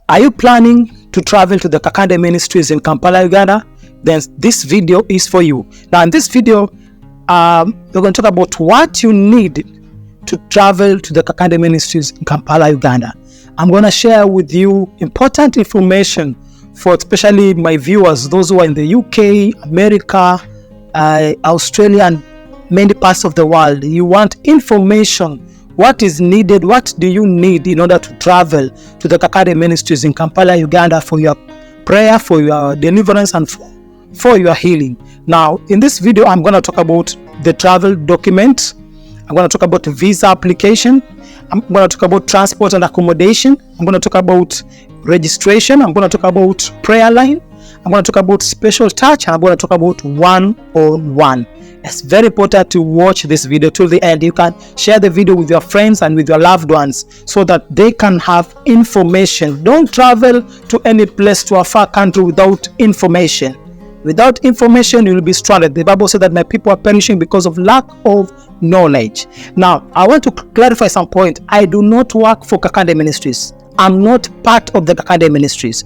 Are you planning to travel to the Kakande Ministries in Kampala, Uganda? Then this video is for you. Now in this video, we're going to talk about what you need to travel to the Kakande Ministries in Kampala, Uganda. I'm going to share with you important information for especially my viewers, those who are in the UK, America, Australia, and many parts of the world. You want information. What is needed? What do you need in order to travel to the Kakande Ministries in Kampala, Uganda for your prayer, for your deliverance, and for your healing? Now, in this video, I'm going to talk about the travel document. I'm going to talk about the visa application. I'm going to talk about transport and accommodation. I'm going to talk about registration. I'm going to talk about prayer line. I'm going to talk about special touch. And I'm going to talk about one-on-one. It's very important to watch this video till the end. You can share the video with your friends and with your loved ones so that they can have information. Don't travel to any place, to a far country, without information. Without information, you will be stranded. The Bible said that my people are perishing because of lack of knowledge. Now, I want to clarify some point. I do not work for Kakande Ministries. I'm not part of the Kakande Ministries.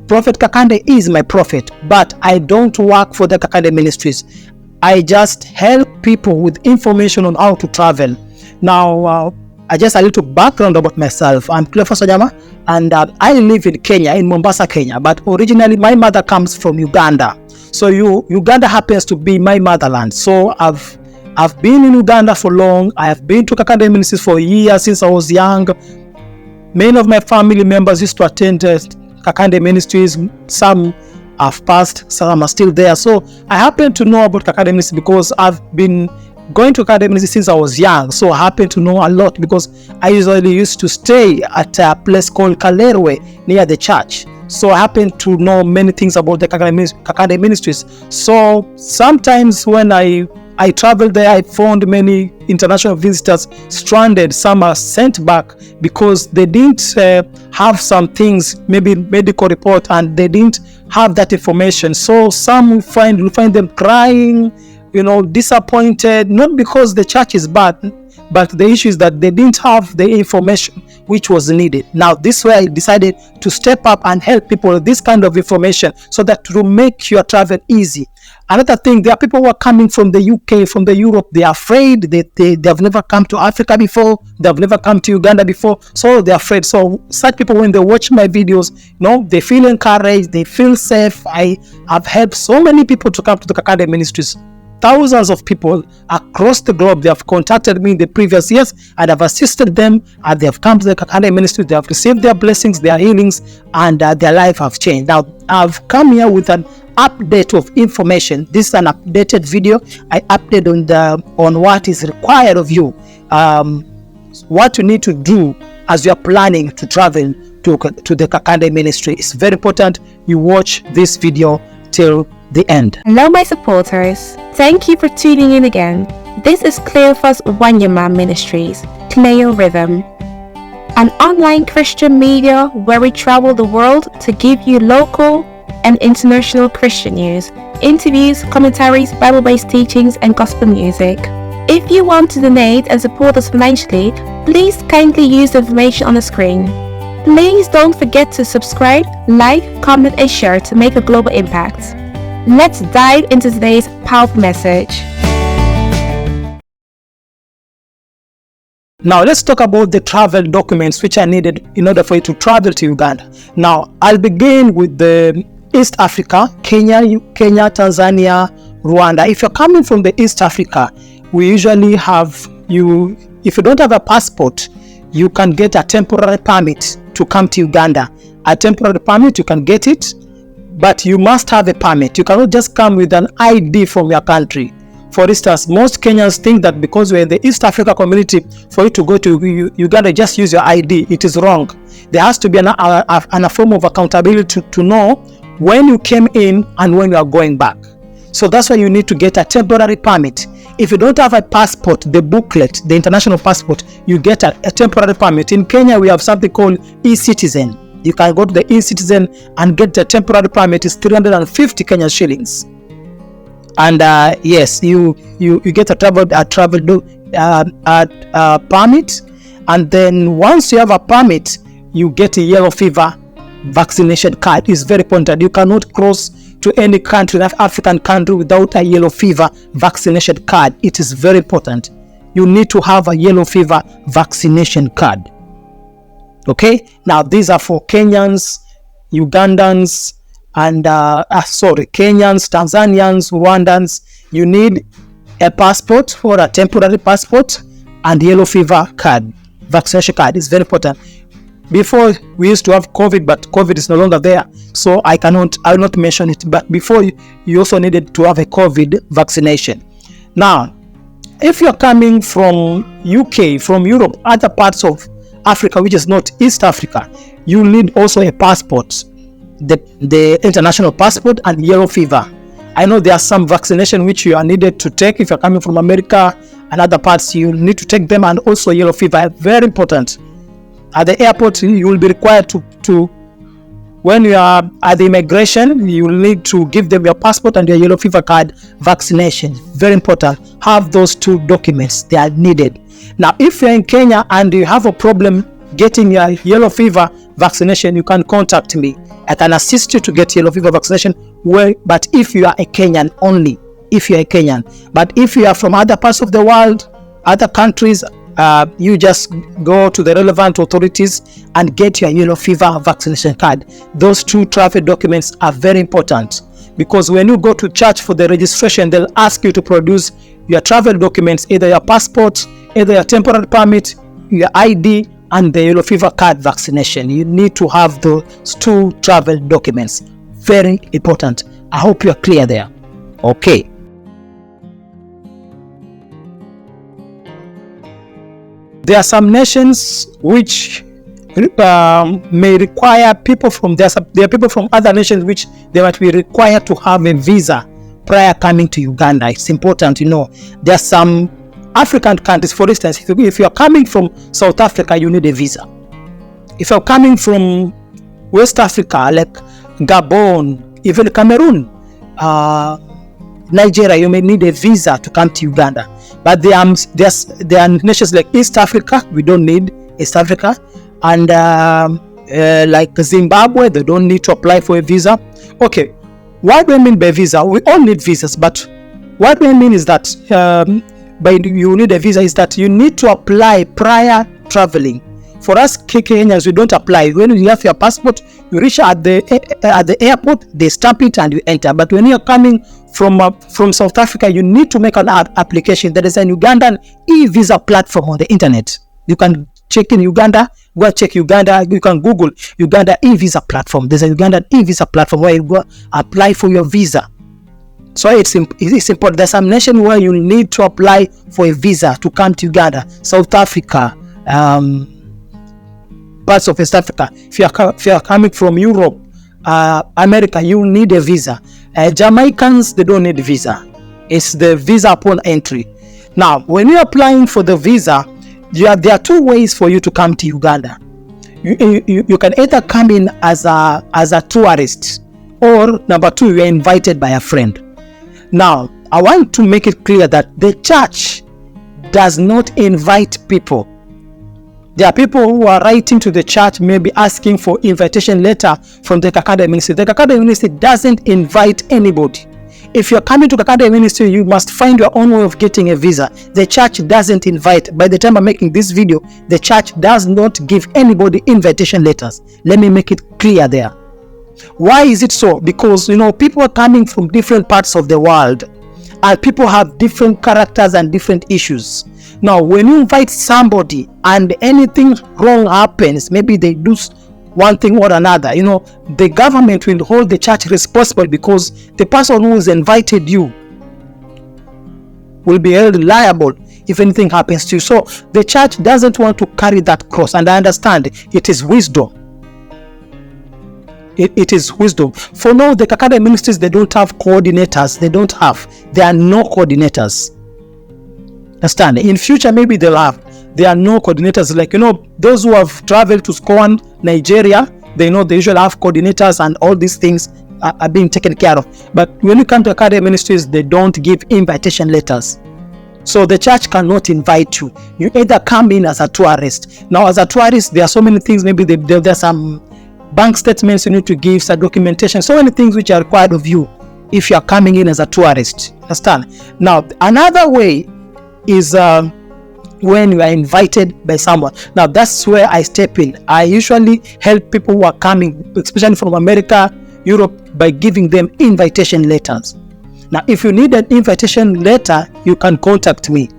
Prophet Kakande is my prophet, but I don't work for the Kakande Ministries. I just help people with information on how to travel. Now, I just a little background about myself. I'm Cleophas Wanyama, and I live in Kenya, in Mombasa, Kenya. But originally, my mother comes from Uganda. So Uganda happens to be my motherland. So I've been in Uganda for long. I have been to Kakande Ministries for years since I was young. Many of my family members used to attend Kakande Ministries. Some have passed, some are still there. So I happen to know about Kakande Ministries because I've been going to Kakande Ministries since I was young. So I happen to know a lot because I usually used to stay at a place called Kalerwe near the church. So I happen to know many things about the Kakande Ministries. So sometimes when I traveled there, I found many international visitors stranded. Some are sent back because they didn't have some things, maybe medical report, and they didn't have that information. So some will find them crying, disappointed, not because the church is bad, but the issue is that they didn't have the information which was needed. Now, this way I decided to step up and help people with this kind of information so that to make your travel easy. Another thing, there are people who are coming from the UK, from the Europe. They are afraid. They have never come to Africa before. They have never come to Uganda before. So they're afraid. So such people, when they watch my videos, they feel encouraged. They feel safe. I have helped so many people to come to the Kakande Ministries. Thousands of people across the globe, they have contacted me in the previous years, and I've assisted them, and they have come to the Kakande Ministry. They have received their blessings, their healings, and their life have changed. Now, I've come here with an update of information. This is an updated video. I update on what is required of you, what you need to do as you are planning to travel to the Kakande Ministry. It's very important you watch this video till the end. Hello my supporters, thank you for tuning in again. This is Cleophas Wanyama Ministries, Cleo Rhythm, an online Christian media where we travel the world to give you local and international Christian news, interviews, commentaries, Bible-based teachings, and gospel music. If you want to donate and support us financially, please kindly use the information on the screen. Please don't forget to subscribe, like, comment, and share to make a global impact. Let's dive into today's powerful message. Now let's talk about the travel documents which are needed in order for you to travel to Uganda. Now I'll begin with the East Africa, Kenya, Tanzania, Rwanda. If you're coming from the East Africa, we usually have if you don't have a passport, you can get a temporary permit to come to Uganda. A temporary permit, you can get it, but you must have a permit. You cannot just come with an ID from your country. For instance, most Kenyans think that because we're in the East Africa community, for you to go to Uganda, just use your ID. It is wrong. There has to be a form of accountability to know when you came in and when you are going back. So that's why you need to get a temporary permit. If you don't have a passport, the booklet, the international passport, you get a temporary permit. In Kenya, we have something called e-citizen. You can go to the e-citizen and get the temporary permit. It's 350 Kenyan shillings. And yes, you get a travel permit, and then once you have a permit, you get a yellow fever vaccination card is very important. You cannot cross to any country, African country, without a yellow fever vaccination card. It is very important. You need to have a yellow fever vaccination card. Okay, now these are for Kenyans, Ugandans, and Kenyans, Tanzanians, Rwandans. You need a passport or a temporary passport and yellow fever card. Vaccination card is very important. Before we used to have COVID, but COVID is no longer there, so I will not mention it. But before, you also needed to have a COVID vaccination. Now, if you're coming from UK, from Europe, other parts of Africa, which is not East Africa, you need also a passport, the international passport and yellow fever. I know there are some vaccination which you are needed to take. If you're coming from America and other parts, you need to take them, and also yellow fever, very important. At the airport, you will be required to when you are at the immigration, you will need to give them your passport and your yellow fever card vaccination. Very important. Have those two documents. They are needed. Now, if you're in Kenya and you have a problem getting your yellow fever vaccination, you can contact me. I can assist you to get yellow fever vaccination. But if you are a Kenyan only, if you are a Kenyan. But if you are from other parts of the world, other countries, you just go to the relevant authorities and get your yellow fever vaccination card. Those two travel documents are very important, because when you go to church for the registration, they'll ask you to produce your travel documents, either your passport, either your temporary permit, your ID, and the yellow fever card vaccination. You need to have those two travel documents. Very important. I hope you're clear there. Okay. There are some nations which may require people from there are people from other nations which they might be required to have a visa prior coming to Uganda. It's important, there are some African countries, for instance, if you're coming from South Africa, you need a visa. If you're coming from West Africa, like Gabon, even Cameroon, Nigeria, you may need a visa to come to Uganda. But there are nations like East Africa, we don't need East Africa, and like Zimbabwe, they don't need to apply for a visa. Okay, what do I mean by visa? We all need visas, but what do I mean is that by you need a visa is that you need to apply prior traveling. For us Kenyans, we don't apply. When you have your passport, you reach at the airport, they stamp it and you enter. But when you're coming from South Africa, you need to make an application. There is an Ugandan e-visa platform on the internet. You can check in Uganda, go check Uganda. You can Google Uganda e-visa platform. There's a Ugandan e-visa platform where you go apply for your visa. So it's important. There's some nation where you need to apply for a visa to come to Uganda, South Africa, parts of East Africa. If you are coming from Europe, America, you need a visa. Jamaicans, they don't need a visa. It's the visa upon entry. Now, when you're applying for the visa, there are two ways for you to come to Uganda. You can either come in as a tourist, or number two, you are invited by a friend. Now, I want to make it clear that the church does not invite people. There are people who are writing to the church, maybe asking for invitation letter from the Kakande Ministry. The Kakande Ministry doesn't invite anybody. If you're coming to Kakande Ministry, you must find your own way of getting a visa. The church doesn't invite. By the time I'm making this video, the church does not give anybody invitation letters. Let me make it clear there. Why is it so? Because, people are coming from different parts of the world, and people have different characters and different issues. Now, when you invite somebody and anything wrong happens, maybe they do one thing or another, the government will hold the church responsible, because the person who has invited you will be held liable if anything happens to you. So the church doesn't want to carry that cross, and I understand it is wisdom. It is wisdom. For now, the Kakande Ministries, they don't have coordinators. There are no coordinators. Understand? In future, maybe they'll have. There are no coordinators. Like, those who have traveled to Scoan, Nigeria, they usually have coordinators, and all these things are being taken care of. But when you come to Kakande Ministries, they don't give invitation letters. So the church cannot invite you. You either come in as a tourist. Now, as a tourist, there are so many things. Maybe there's some bank statements you need to give, some documentation, so many things which are required of you if you are coming in as a tourist. Understand? Now, another way is when you are invited by someone. Now, that's where I step in. I usually help people who are coming, especially from America, Europe, by giving them invitation letters. Now, if you need an invitation letter, you can contact me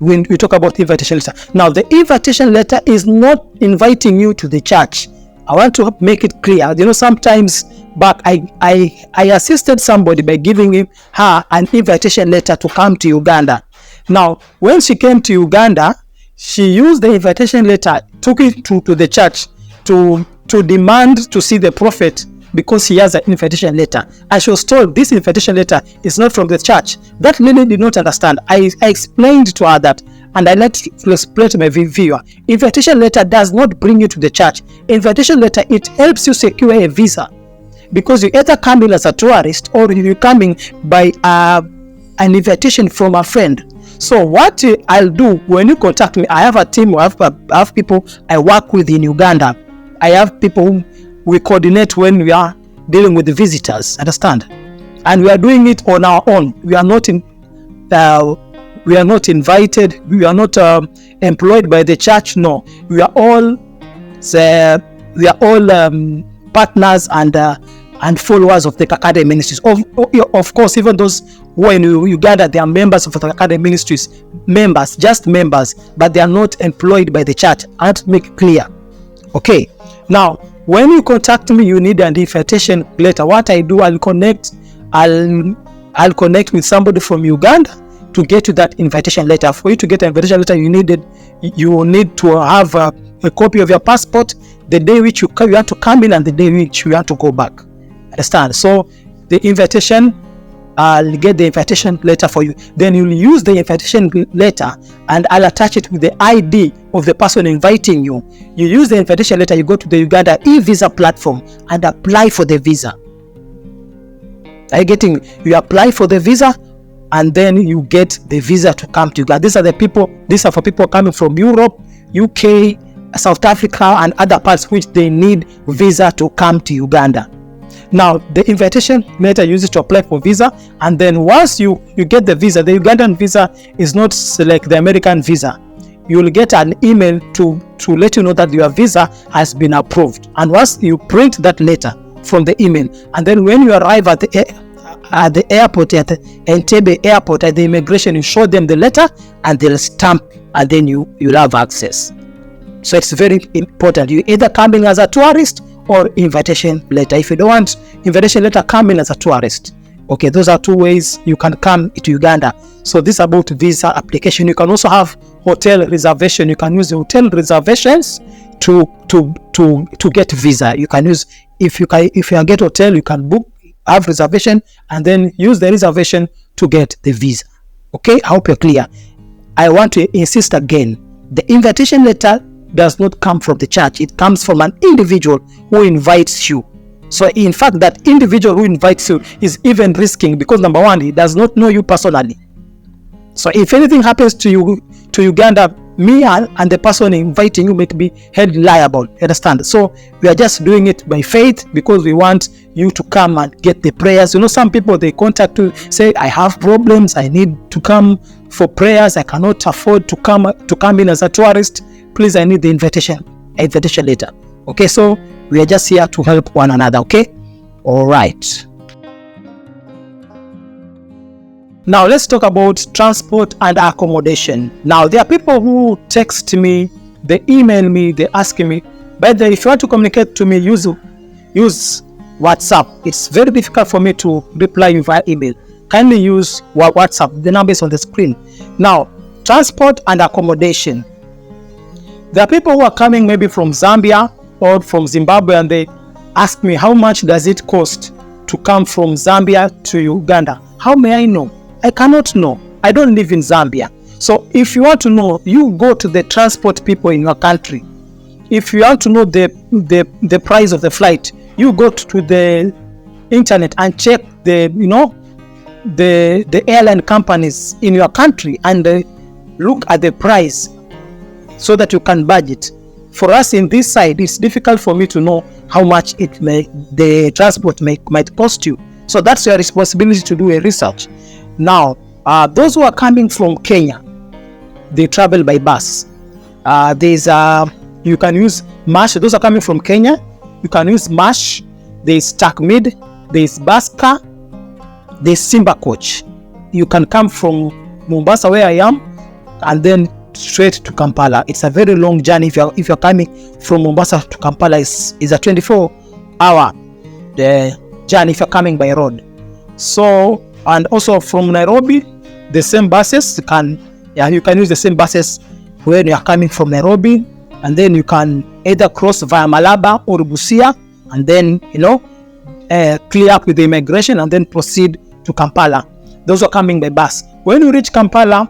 when we talk about invitation letter. Now, the invitation letter is not inviting you to the church. I want to make it clear. You know, sometimes back I assisted somebody by giving her an invitation letter to come to Uganda. Now, when she came to Uganda, she used the invitation letter, took it to the church to demand to see the prophet because he has an invitation letter. And she was told this invitation letter is not from the church. That lady did not understand. I explained to her that, and I like to explain to my viewer, invitation letter does not bring you to the church. Invitation letter, it helps you secure a visa, because you either come in as a tourist or you're coming by an invitation from a friend. So what I'll do when you contact me, I have a team, I have people I work with in Uganda. I have people who we coordinate when we are dealing with the visitors, understand? And we are doing it on our own. We are not invited. We are not employed by the church. No, we are all partners and followers of the Kakande Ministries. Of course, even those who are in Uganda, they are members of the Kakande Ministries, just members, but they are not employed by the church. I have to make it clear. Okay, now when you contact me, you need an invitation letter. What I do, I'll connect with somebody from Uganda to get you that invitation letter. For you to get an invitation letter, you need to have a copy of your passport, the day which you have to come in and the day which you have to go back. Understand? So the invitation, I'll get the invitation letter for you. Then you'll use the invitation letter and I'll attach it with the ID of the person inviting you. You use the invitation letter, you go to the Uganda e-visa platform and apply for the visa. Are you getting? You apply for the visa and then you get the visa to come to Uganda. These are for people coming from Europe, UK, South Africa and other parts which they need visa to come to Uganda. Now, the invitation letter uses to apply for visa, and then once you get the visa, the Ugandan visa is not like the American visa. You will get an email to let you know that your visa has been approved. And once you print that letter from the email, and then when you arrive at the airport, at the Entebbe airport, at the immigration, you show them the letter and they'll stamp, and then you'll have access. So it's very important. You either come in as a tourist or invitation letter. If you don't want invitation letter, come in as a tourist. Okay, those are two ways you can come to Uganda. So this is about visa application. You can also have hotel reservation. You can use the hotel reservations to get visa. You can use, if you get hotel, you can book, have reservation, and then use the reservation to get the visa. Okay, I hope you're clear. I want to insist again, the invitation letter does not come from the church. It comes from an individual who invites you. So in fact, that individual who invites you is even risking, because number one, he does not know you personally. So if anything happens to you, to Uganda, me and the person inviting you may be held liable. Understand? So we are just doing it by faith because we want you to come and get the prayers. You know, some people, they contact you, say, I have problems, I need to come for prayers, I cannot afford to come in as a tourist. Please, I need the invitation letter. Okay, so we are just here to help one another. Okay, all right. Now let's talk about transport and accommodation. Now there are people who text me, they email me, they ask me, but if you want to communicate to me, use WhatsApp. It's very difficult for me to reply you via email. Kindly use WhatsApp. The number is on the screen. Now, transport and accommodation. There are people who are coming maybe from Zambia or from Zimbabwe, and they ask me, how much does it cost to come from Zambia to Uganda? How may I know? I cannot know. I don't live in Zambia. So if you want to know, you go to the transport people in your country. If you want to know the price of the flight, you go to the internet and check the airline companies in your country and look at the price so that you can budget. for us in this side, it's difficult for me to know how much the transport might cost you. So that's your responsibility to do a research. Now, those who are coming from Kenya, they travel by bus. You can use Mash. Those are coming from Kenya, you can use Mash. There's Takmid, there's Baska, there's Simba Coach. You can come from Mombasa, where I am, and then straight to Kampala. It's a very long journey. If you're coming from Mombasa to Kampala, is a 24-hour journey if you're coming by road. So, and also from Nairobi, the same buses you can use the same buses when you are coming from Nairobi, and then you can either cross via Malaba or Busia, and then clear up with the immigration and then proceed to Kampala. Those are coming by bus. When you reach Kampala,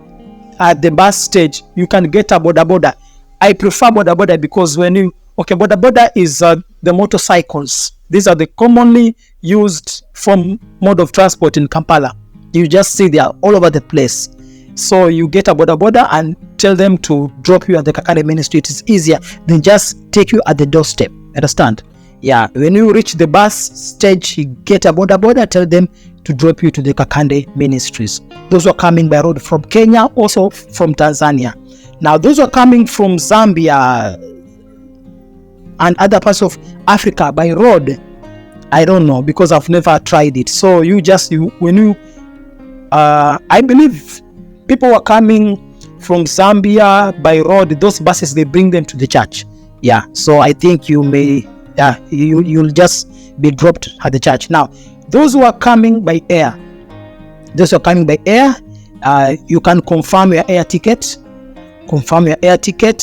at the bus stage, you can get a boda boda. I prefer boda boda because boda boda is the motorcycles. These are the commonly used mode of transport in Kampala. You just see they are all over the place. So you get a boda boda and tell them to drop you at the Kakande Ministry. It is easier than just take you at the doorstep. Understand? Yeah. When you reach the bus stage, you get a boda boda, tell them to drop you to the Kakande Ministries. Those who are coming by road from Kenya, also from Tanzania. Now, those who are coming from Zambia and other parts of Africa by road, I don't know because I've never tried it. So I believe people who are coming from Zambia by road, those buses, they bring them to the church. Yeah. So I think you'll just be dropped at the church. Now, those who are coming by air, you can confirm your air ticket.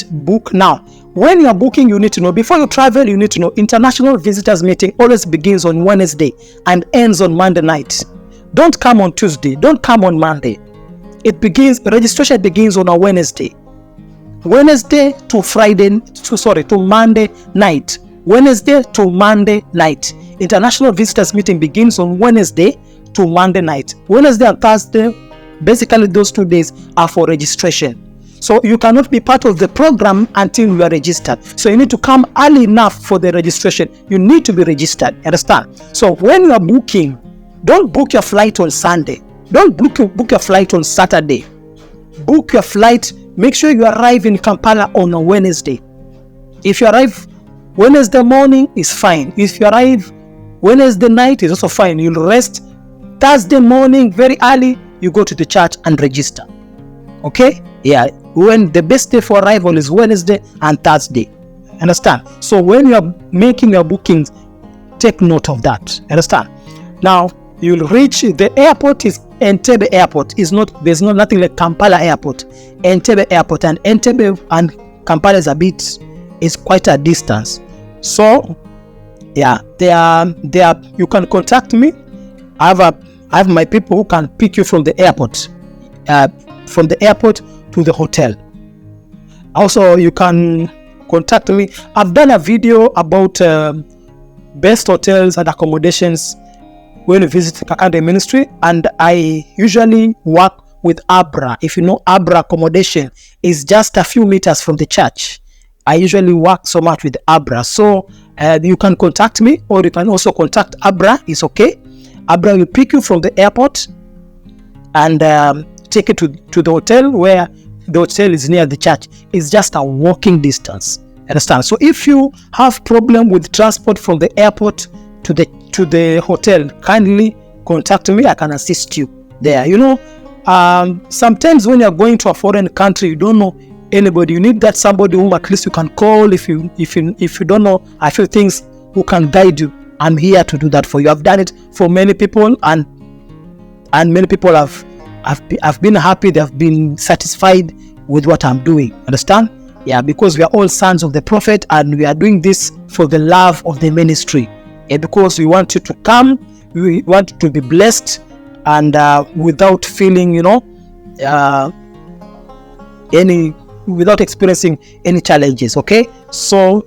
Book. Now, when you are booking, you need to know, before you travel, you need to know international visitors meeting always begins on Wednesday and ends on Monday night. Don't come on Tuesday. Don't come on Monday. Registration begins on a Wednesday to Monday night. Wednesday to Monday night. International visitors meeting begins on Wednesday to Monday night. Wednesday and Thursday, basically those 2 days are for registration. So you cannot be part of the program until you are registered. So you need to come early enough for the registration. You need to be registered. Understand? So when you are booking, don't book your flight on Sunday. Don't book your flight on Saturday. Book your flight. Make sure you arrive in Kampala on a Wednesday. If you arrive Wednesday morning, is fine. If you arrive Wednesday night, is also fine. You'll rest. Thursday morning, very early, you go to the church and register. Okay? Yeah. When the best day for arrival is Wednesday and Thursday. Understand? So when you are making your bookings, take note of that. Understand? Now, you'll reach the airport is Entebbe Airport. There's nothing like Kampala Airport. Entebbe Airport, and Entebbe and Kampala is quite a distance. So yeah, you can contact me. I have my people who can pick you from the airport to the hotel. Also, you can contact me. I've done a video about best hotels and accommodations when you visit Kakande Ministry, and I usually work with Abra. If you know Abra accommodation, is just a few meters from the church. I usually work so much with Abra. So you can contact me, or you can also contact Abra. It's okay. Abra will pick you from the airport and take you to the hotel, where the hotel is near the church. It's just a walking distance. Understand? So if you have problem with transport from the airport to the hotel, kindly contact me. I can assist you there. Sometimes when you're going to a foreign country, you don't know anybody. You need that somebody whom at least you can call if you don't know a few things, who can guide you. I'm here to do that for you. I've done it for many people, and many people have been happy. They have been satisfied with what I'm doing. Understand? Yeah, because we are all sons of the prophet, and we are doing this for the love of the ministry. Because we want you to come, we want you to be blessed, and without feeling, without experiencing any challenges. Okay, so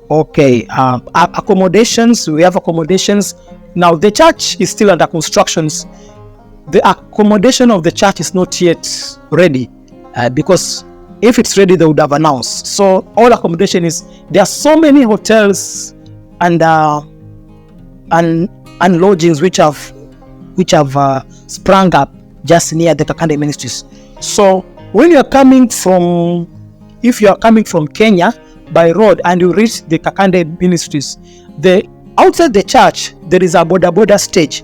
accommodations, we have accommodations. Now the church is still under constructions. The accommodation of the church is not yet ready because if it's ready, they would have announced. So all accommodation is, there are so many hotels and lodgings which have sprung up just near the Kakande Ministries. So when you are coming from, if you are coming from Kenya by road and you reach the Kakande Ministries, outside the church there is a border stage,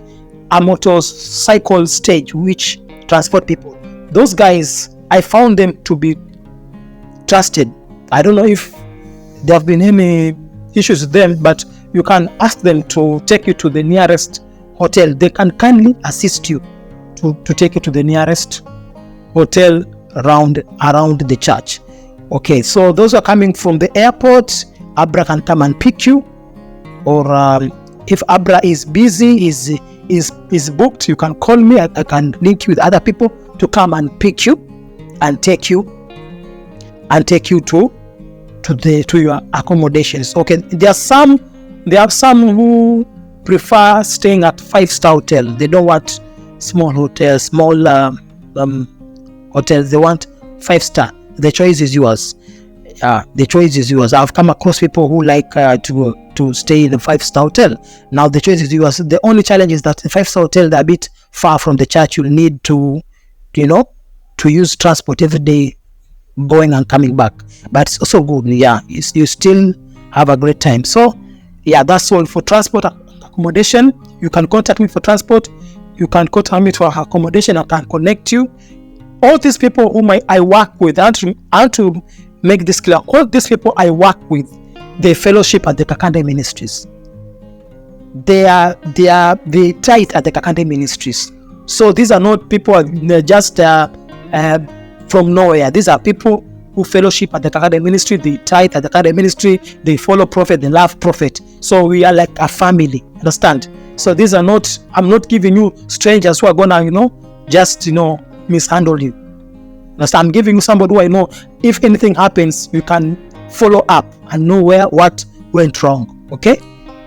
a motorcycle stage which transport people. Those guys, I found them to be trusted. I don't know if there have been any issues with them, but you can ask them to take you to the nearest hotel. They can kindly assist you to take you to the nearest hotel around the church. Okay, so those are coming from the airport, Abra can come and pick you, or if Abra is busy, is booked, you can call me. I can link you with other people to come and pick you and take you to your accommodations. Okay, there are some who prefer staying at 5-star hotel. They don't want small hotels, hotels. They want 5-star. The choice is yours. The choice is yours. I've come across people who like to stay in the 5-star hotel. Now the choice is yours. The only challenge is that the 5-star hotel, they're a bit far from the church. You'll need to use transport every day, going and coming back. But it's also good. Yeah, you still have a great time. So yeah, that's all for transport accommodation. You can contact me for transport. You can contact me for accommodation. I can connect you. All these people whom I work with, and to make this clear, all these people I work with, they fellowship at the Kakande Ministries. They tithe at the Kakande Ministries. So these are not people just from nowhere. These are people who fellowship at the Kakande Ministry. They tithe at the Kakande Ministry. They follow prophet. They love prophet. So we are like a family. Understand? So these are not. I'm not giving you strangers who are gonna just mishandle you. Understand? I'm giving you somebody who I know. If anything happens, you can follow up and know what went wrong. Okay?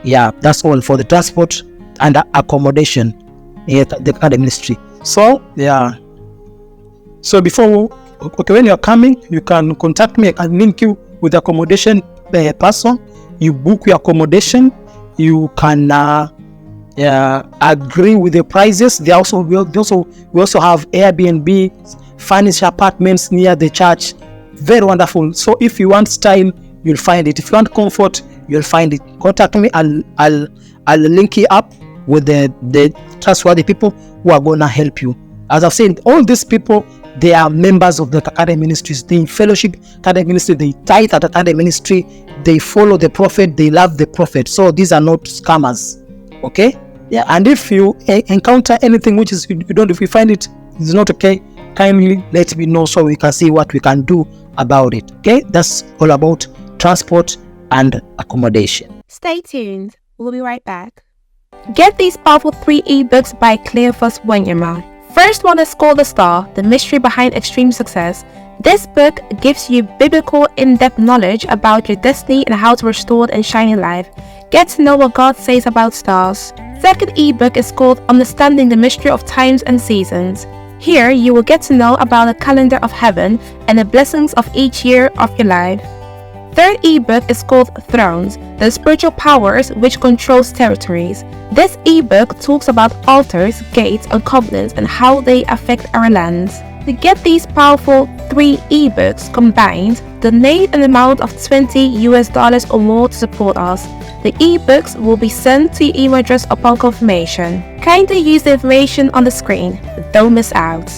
Yeah, that's all for the transport and accommodation at the Kakande Ministry. So yeah. So when you're coming, you can contact me. I can link you with the accommodation person. You book your accommodation. You can agree with the prices. We also have Airbnb, furnished apartments near the church. Very wonderful. So if you want style, you'll find it. If you want comfort, you'll find it. Contact me. I'll link you up with the trustworthy people who are gonna help you. As I've said, all these people, they are members of the Kakande Ministries. They fellowship Kakande Ministry. They tithe at the Kakande Ministry. They follow the prophet. They love the prophet. So these are not scammers. Okay? Yeah. And if you encounter anything which is if you find it is not okay, kindly let me know so we can see what we can do about it. Okay? That's all about transport and accommodation. Stay tuned. We'll be right back. Get these powerful 3 ebooks by Cleophas Wanyama. First one is called The Star, the mystery behind extreme success. This book gives you biblical in-depth knowledge about your destiny and how to restore and shine in life. Get to know what God says about stars. Second ebook is called Understanding the Mystery of Times and Seasons. Here you will get to know about the calendar of heaven and the blessings of each year of your life. Third ebook is called Thrones, the spiritual powers which controls territories. This ebook talks about altars, gates, and covenants and how they affect our lands. To get these powerful 3 ebooks combined, donate an amount of $20 or more to support us. The ebooks will be sent to your email address upon confirmation. Kindly use the information on the screen. Don't miss out.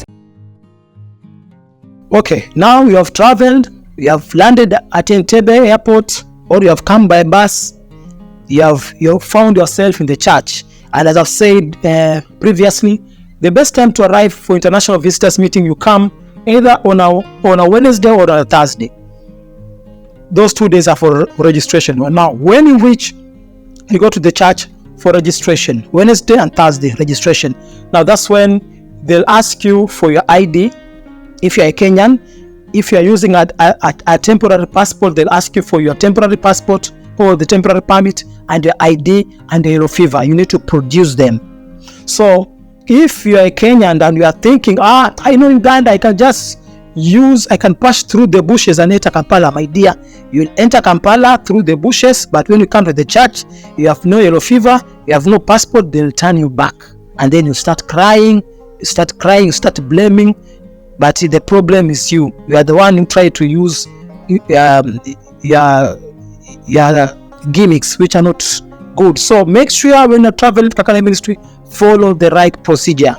Okay, now you have traveled. You have landed at Entebbe airport, or you have come by bus. You have found yourself in the church. And as I've said previously, the best time to arrive for international visitors meeting, you come either on a Wednesday or a Thursday. Those 2 days are for registration. Now, when you reach, you go to the church for registration. Wednesday and Thursday registration. Now that's when they'll ask you for your ID. If you're a Kenyan, if you're using a temporary passport, they'll ask you for your temporary passport or the temporary permit and your ID and the yellow fever. You need to produce them. So if you're a Kenyan and you are thinking, I know Uganda, I can just I can pass through the bushes and enter Kampala. My dear, you'll enter Kampala through the bushes, but when you come to the church, you have no yellow fever, you have no passport, they'll turn you back. And then you start crying, you start blaming, but the problem is you. You are the one who try to use your gimmicks, which are not good. So make sure when you travel to Kakande Ministry, follow the right procedure.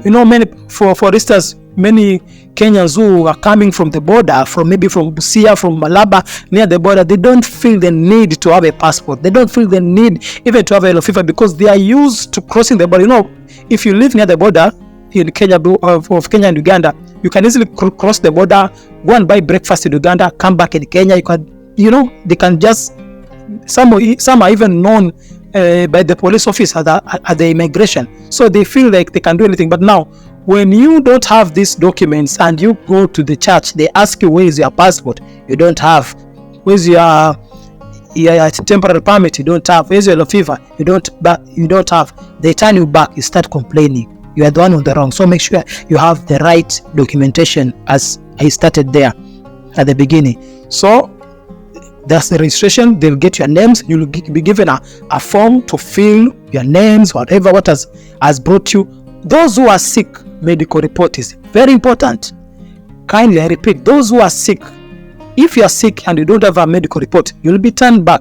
You know, for instance, many Kenyans who are coming from the border, from Busia, from Malaba, near the border, they don't feel the need to have a passport. They don't feel the need even to have a yellow fever because they are used to crossing the border. You know, if you live near the border in Kenya, of Kenya and Uganda, you can easily cross the border, go and buy breakfast in Uganda, come back in Kenya. They can just, some are even known by the police office at the immigration, so they feel like they can do anything. But now, when you don't have these documents and you go to the church, they ask you, where is your passport? You don't have. Where's your temporary permit? You don't have. Where's your yellow fever? You don't have. They turn you back. You start complaining. You are the one on the wrong. So make sure you have the right documentation, as I started there at the beginning. So that's the registration. They'll get your names. You'll be given a form to fill your names, what has brought you. Those who are sick, medical report is very important. Kindly, I repeat, those who are sick, if you are sick and you don't have a medical report, you'll be turned back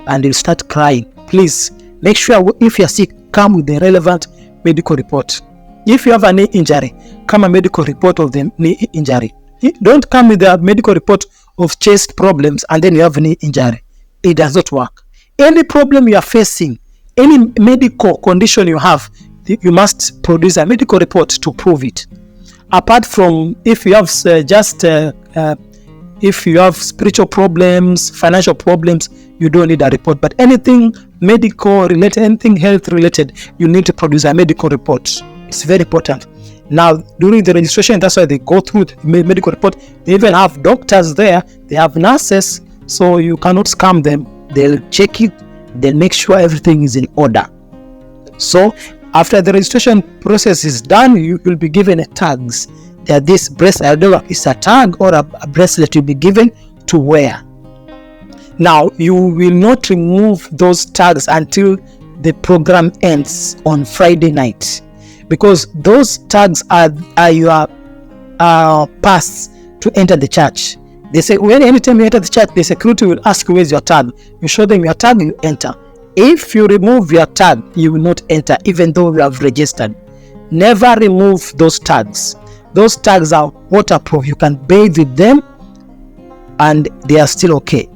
and you'll start crying. Please make sure if you are sick, come with the relevant medical report. If you have a knee injury, come a medical report of the knee injury. Don't come with a medical report of chest problems and then you have knee injury. It does not work. Any problem you are facing, any medical condition you have, you must produce a medical report to prove it. Apart from if you have if you have spiritual problems, financial problems, you don't need a report. But anything medical related, anything health related, you need to produce a medical report. It's very important. Now, during the registration, that's why they go through the medical report. They even have doctors there. They have nurses, so you cannot scam them. They'll check it. They'll make sure everything is in order. So, after the registration process is done, you will be given a tags. This bracelet, I don't know if it's a tag or a bracelet you'll be given to wear. Now, you will not remove those tags until the program ends on Friday night, because those tags are your pass to enter the church. They say anytime you enter the church, the security will ask you, where's your tag? You show them your tag, you enter. If you remove your tag, you will not enter, even though you have registered. Never remove those tags. Those tags are waterproof. You can bathe with them and they are still okay.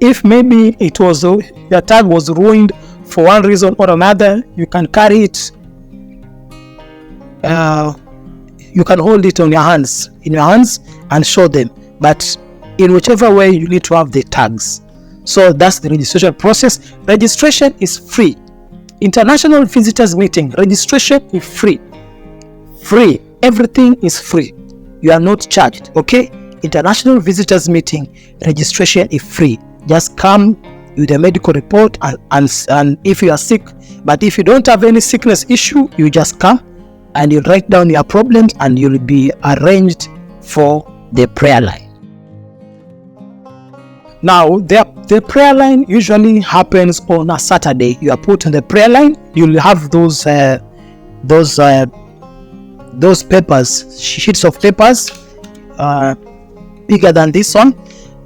If maybe your tag was ruined for one reason or another, you can carry it. You can hold it in your hands and show them. But in whichever way, you need to have the tags. So that's the registration process. Registration is free. International visitors meeting, registration is free. Free. Everything is free. You are not charged. Okay? International visitors meeting, registration is free. Just come with a medical report and if you are sick. But if you don't have any sickness issue, you just come and you write down your problems and you'll be arranged for the prayer line. Now, the prayer line usually happens on a Saturday. You are put on the prayer line. You'll have those papers, sheets of papers, bigger than this one,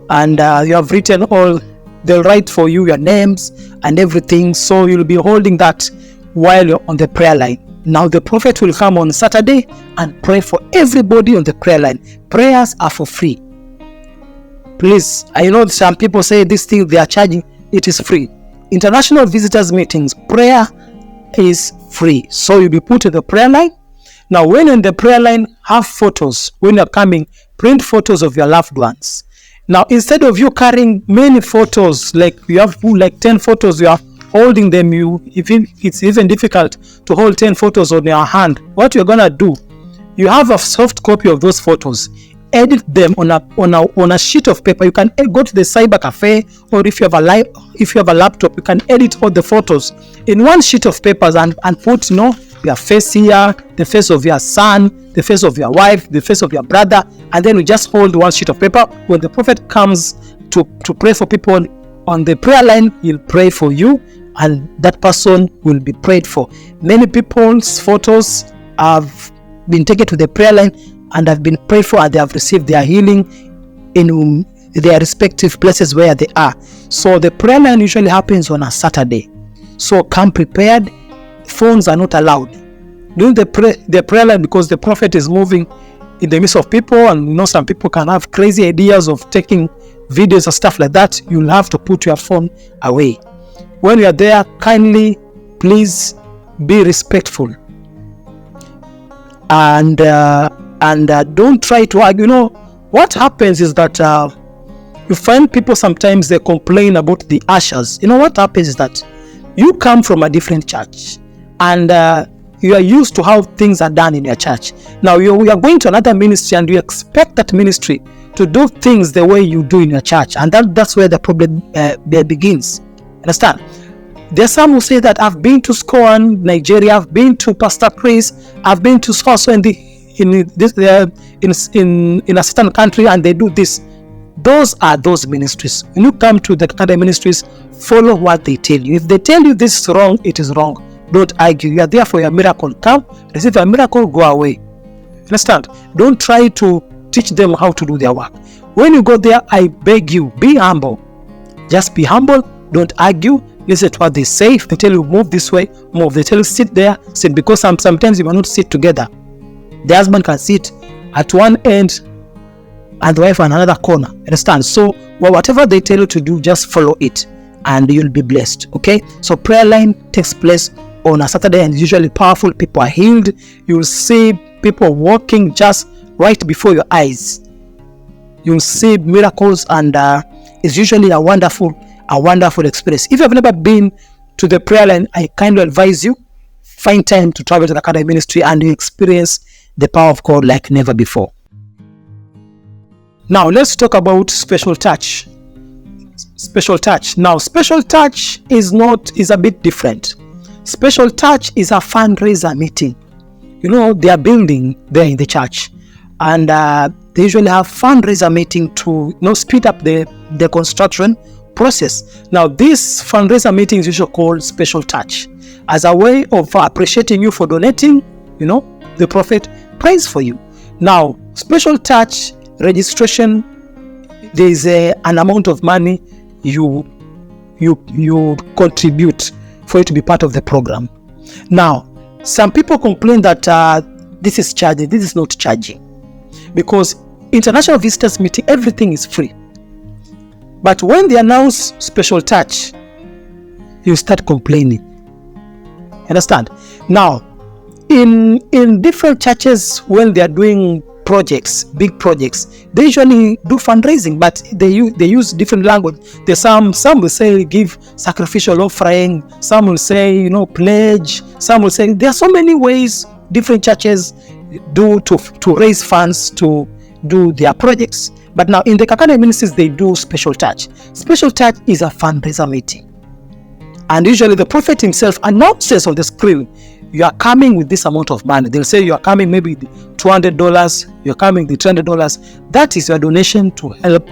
and you have written all. They'll write for you your names and everything. So you'll be holding that while you're on the prayer line. Now the prophet will come on Saturday and pray for everybody on the prayer line. Prayers are for free. Please, I know some people say this thing they are charging. It is free. International visitors meetings, prayer is free. So you'll be put in the prayer line. Now when in the prayer line, have photos. When you're coming, print photos of your loved ones. Now instead of you carrying many photos, like you have 10 photos, you are holding them, it's even difficult to hold 10 photos on your hand. What you're gonna do, you have a soft copy of those photos. Edit them on a sheet of paper. You can go to the cyber cafe, or if you have a laptop, you can edit all the photos in one sheet of papers and put your face here, the face of your son, the face of your wife, the face of your brother, and then you just hold one sheet of paper. When the prophet comes to pray for people on the prayer line, he'll pray for you, and that person will be prayed for. Many people's photos have been taken to the prayer line and have been prayed for, and they have received their healing in their respective places where they are. So the prayer line usually happens on a Saturday. So come prepared. Phones are not allowed during the prayer line, because the prophet is moving in the midst of people, and some people can have crazy ideas of taking videos and stuff like that. You'll have to put your phone away. When you are there, kindly please be respectful, and don't try to argue. What happens is that you find people sometimes they complain about the ushers. What happens is that you come from a different church, and you are used to how things are done in your church. Now we are going to another ministry, and you expect that ministry to do things the way you do in your church, and that's where the problem begins. Understand? There are some who say that I've been to SCOAN Nigeria, I've been to Pastor Chris, I've been to also in a certain country, and they do this. Those are those ministries. When you come to the Kakande Ministries, follow what they tell you. If they tell you this is wrong, it is wrong. Don't argue. You are there for your miracle. Come, receive your miracle, go away. Understand? Don't try to teach them how to do their work. When you go there, I beg you, be humble. Just be humble. Don't argue. Listen to what they say. If they tell you move this way, move. They tell you sit there, sit. Because sometimes you will not sit together. The husband can sit at one end and the wife on another corner. Understand? So whatever they tell you to do, just follow it, and you'll be blessed. Okay? So prayer line takes place on a Saturday, and it's usually powerful. People are healed. You'll see people walking just right before your eyes. You'll see miracles, and it's usually a wonderful experience. If you've never been to the prayer line, I kindly advise you, find time to travel to the Kakande Ministry, and you experience the power of God like never before. Now let's talk about special touch. Special touch. Now special touch is a bit different. Special touch is a fundraiser meeting. They are building there in the church, and they usually have fundraiser meeting to speed up the construction process. Now this fundraiser meeting is usually called special touch, as a way of appreciating you for donating. The prophet prays for you. Now special touch registration, there is an amount of money you contribute for you to be part of the program. Now some people complain that this is charging. This is not charging, because international visitors meeting, everything is free. But when they announce special touch, you start complaining. Understand? Now in different churches, when they are doing projects, big projects, they usually do fundraising, but they use different language. There's some will say give sacrificial offering, some will say pledge, some will say there are so many ways different churches do to raise funds to do their projects. But now in the Kakande Ministries, they do special touch. Special touch is a fundraiser meeting, and usually the prophet himself announces on the screen, you are coming with this amount of money. They'll say you are coming maybe $200, you're coming with $300. That is your donation to help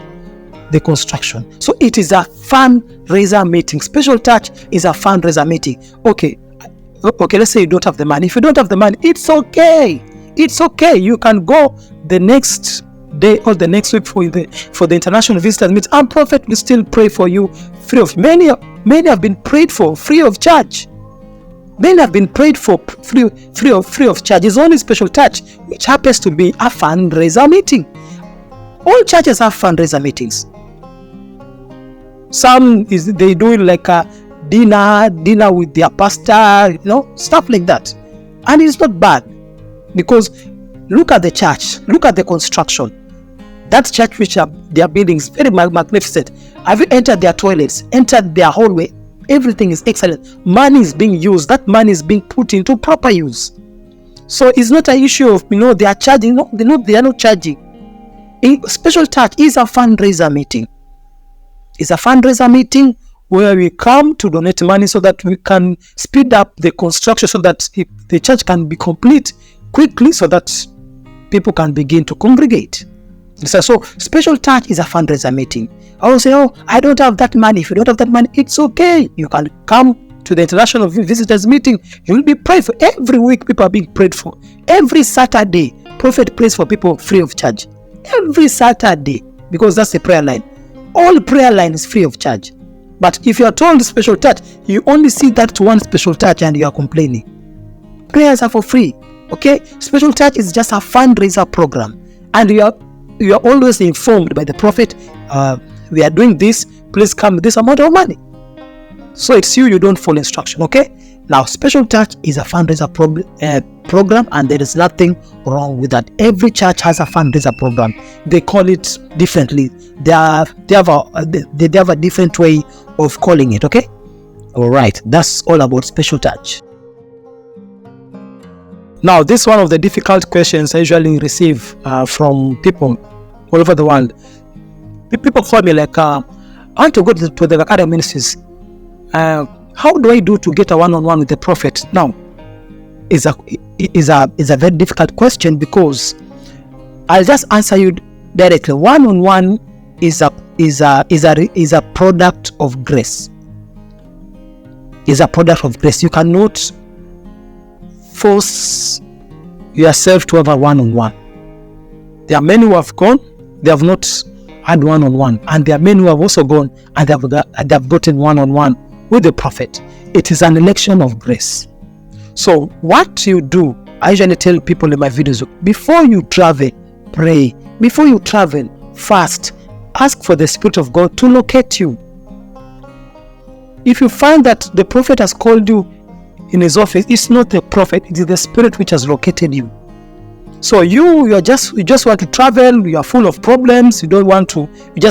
the construction. So it is a fundraiser meeting. Special touch is a fundraiser meeting. Okay, let's say you don't have the money. If you don't have the money, it's okay. It's okay. You can go the next day or the next week for the international visitors meet, and prophet will still pray for you free of. Many have been prayed for free of charge. Many have been prayed for free of charge. It's only special touch, which happens to be a fundraiser meeting. All churches have fundraiser meetings. Some they do like a dinner with their pastor, stuff like that. And it's not bad, because look at the church, look at the construction. That church which their buildings very magnificent. Have you entered their toilets, entered their hallway? Everything is excellent. Money is being used. That money is being put into proper use. So it's not an issue of they are charging. No, they are not charging. A special touch is a fundraiser meeting. It's a fundraiser meeting where we come to donate money so that we can speed up the construction, so that the church can be complete quickly, so that people can begin to congregate. So special touch is a fundraiser meeting. I will say, oh, I don't have that money. If you don't have that money, it's okay. You can come to the international visitors meeting. You will be prayed for. Every week, people are being prayed for. Every Saturday, prophet prays for people free of charge. Every Saturday, because that's the prayer line. All prayer line is free of charge. But if you are told special touch, you only see that one special touch and you are complaining. Prayers are for free. Okay? Special touch is just a fundraiser program. And you are always informed by the prophet, we are doing this, please come with this amount of money. So it's you don't follow instruction, okay? Now, special touch is a fundraiser program, and there is nothing wrong with that. Every church has a fundraiser program. They call it differently. They have a different way of calling it, okay? All right, that's all about special touch. Now, this is one of the difficult questions I usually receive from people all over the world. People call me like, I want to go to the Kakande Ministries. How do I do to get a one-on-one with the prophet? Now, is a very difficult question, because I'll just answer you directly. One-on-one is a product of grace. Is a product of grace. You cannot force yourself to have a one-on-one. There are many who have gone, they have not had one-on-one, and there are many who have also gone and they have gotten one-on-one with the prophet. It is an election of grace. So what you do, I usually tell people in my videos, before you travel, pray. Before you travel, fast. Ask for the Spirit of God to locate you. If you find that the prophet has called you in his office, it's not the prophet, it is the Spirit which has located you. So you just want to travel, you are full of problems, you just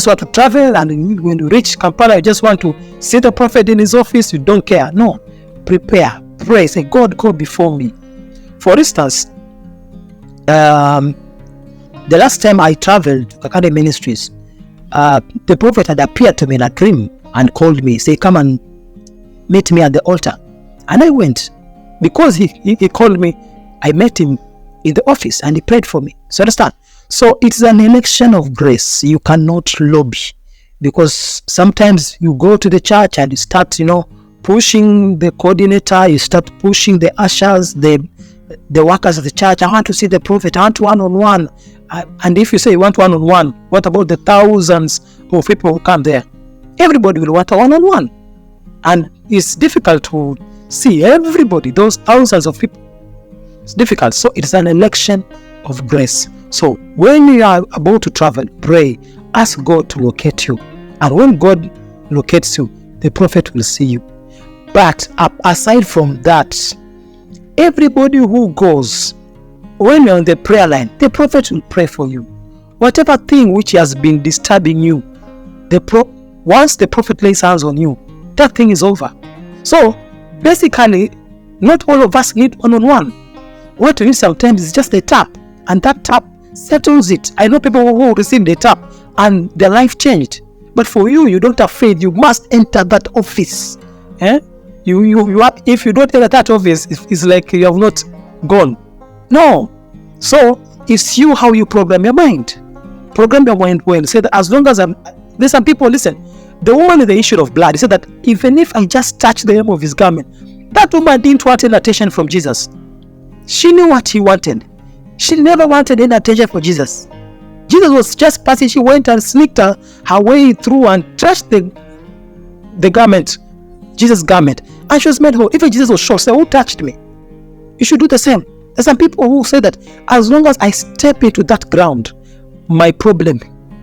want to travel, and when you reach Kampala, you just want to see the prophet in his office, you don't care. No, prepare, pray, say, God, go before me. For instance, the last time I traveled to Kakande Ministries, the prophet had appeared to me in a dream and called me, say, come and meet me at the altar. And I went. Because he called me, I met him in the office and he prayed for me. So understand? So it's an election of grace. You cannot lobby, because sometimes you go to the church and you start, pushing the coordinator, you start pushing the ushers, the workers of the church. I want to see the prophet, I want one-on-one. And if you say you want one-on-one, what about the thousands of people who come there? Everybody will want a one-on-one. And it's difficult to see everybody, those thousands of people. It's difficult. So it's an election of grace. So when you are about to travel, pray, ask God to locate you. And when God locates you, the prophet will see you. But aside from that, everybody who goes, when you're on the prayer line, the prophet will pray for you. Whatever thing which has been disturbing you, once the prophet lays hands on you, that thing is over. So basically, not all of us need one-on-one. What we need sometimes is just a tap, and that tap settles it. I know people who received the tap and their life changed. But for you don't have faith. You must enter that office. If you don't enter that office, it's like you have not gone. No. So it's you how you program your mind. Program your mind well. Say that as long as there's some people, listen. The woman with the issue of blood, he said that even if I just touch the hem of his garment, that woman didn't want any attention from Jesus. She knew what he wanted. She never wanted any attention from Jesus. Jesus was just passing. She went and sneaked her way through and touched the garment, Jesus' garment. And she was made whole. Even Jesus was shocked. Say, who touched me? You should do the same. There's some people who say that as long as I step into that ground, my problem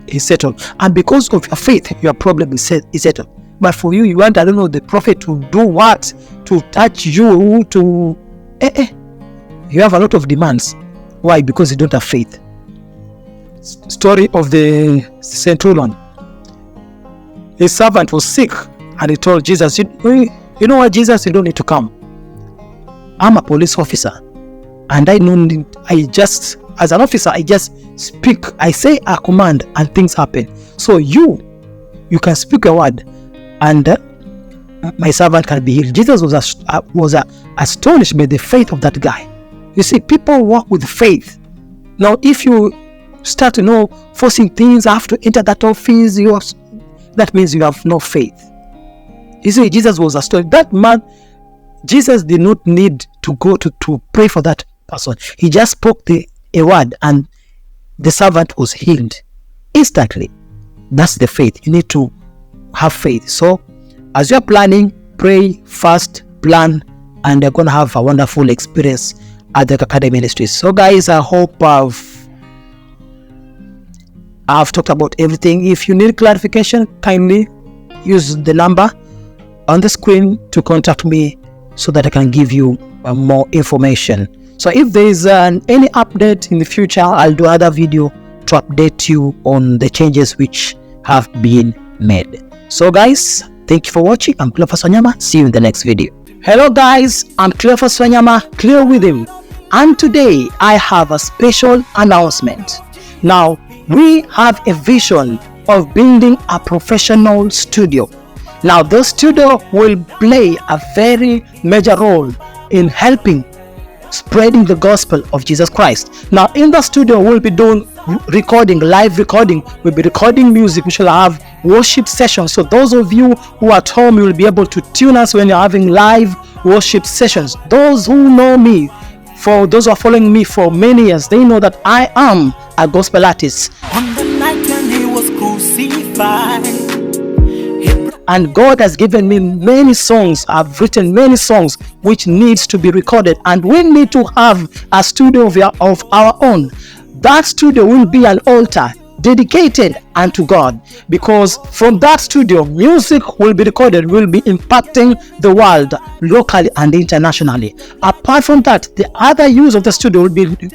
is settled. And because of your faith, your problem is settled. But for you want, the prophet to do what? To touch you, to... You have a lot of demands. Why? Because you don't have faith. Story of the centurion. His servant was sick and he told Jesus, you know what, Jesus, you don't need to come. I'm a police officer and as an officer, I just speak. I say a command and things happen. So you can speak a word and my servant can be healed. Jesus was astonished by the faith of that guy. You see, people walk with faith. Now, if you start forcing things, I have to enter that office, that means you have no faith. You see, Jesus was a story. That man, Jesus did not need to go to pray for that person. He just spoke a word and the servant was healed instantly. That's the faith. You need to have faith. So as you're planning, pray, fast, plan, and you're going to have a wonderful experience at the Kakande Ministries. So guys, I hope I've talked about everything. If you need clarification, kindly use the number on the screen to contact me so that I can give you more information. So if there is any update in the future, I'll do another video to update you on the changes which have been made. So guys, thank you for watching. I'm Cleophas Wanyama. See you in the next video. Hello guys, I'm Cleophas Wanyama, Cleo with him. And today I have a special announcement. Now, we have a vision of building a professional studio. Now, the studio will play a very major role in helping spreading the gospel of Jesus Christ. Now, in the studio, we'll be doing recording, live recording. We'll be recording music. We shall have worship sessions. So those of you who are at home, you will be able to tune us when you're having live worship sessions. Those who know me, for those who are following me for many years, they know that I am a gospel artist. On the night when he was crucified, and God has given me many songs. I've written many songs which needs to be recorded, and we need to have a studio of our own. That studio will be an altar dedicated unto God, because from that studio, music will be recorded, will be impacting the world locally and internationally. Apart from that, the other use of the studio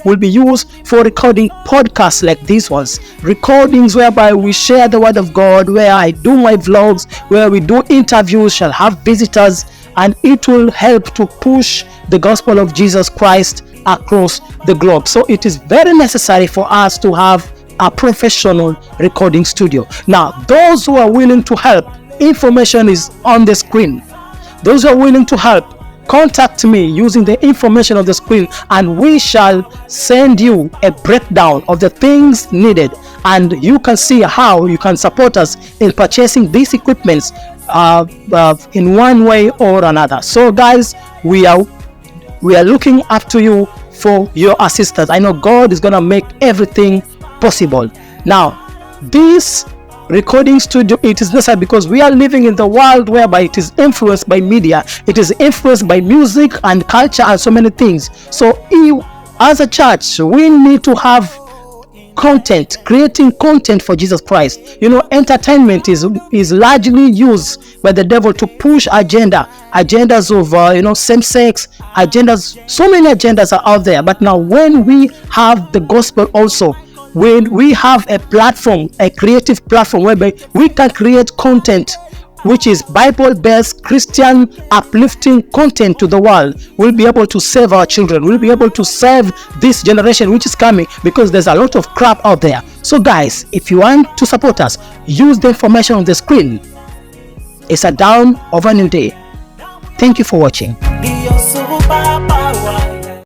will be used for recording podcasts like these ones, recordings whereby we share the word of God, where I do my vlogs, where we do interviews, shall have visitors, and it will help to push the gospel of Jesus Christ across the globe. So it is very necessary for us to have a professional recording studio. Now, those who are willing to help, information is on the screen. Those who are willing to help, contact me using the information on the screen, and we shall send you a breakdown of the things needed, and you can see how you can support us in purchasing these equipments in one way or another. So guys, we are looking up to you for your assistance. I know God is gonna make everything possible. Now, this recording studio, it is necessary because we are living in the world whereby it is influenced by media, it is influenced by music and culture and so many things. So as a church, we need to have content, creating content for Jesus Christ. Entertainment is largely used by the devil to push agendas of same-sex agendas. So many agendas are out there. But now, when we have the gospel also, when we have a platform, a creative platform whereby we can create content which is Bible-based, Christian, uplifting content to the world, we'll be able to save our children. We'll be able to save this generation which is coming, because there's a lot of crap out there. So guys, if you want to support us, use the information on the screen. It's a dawn of a new day. Thank you for watching.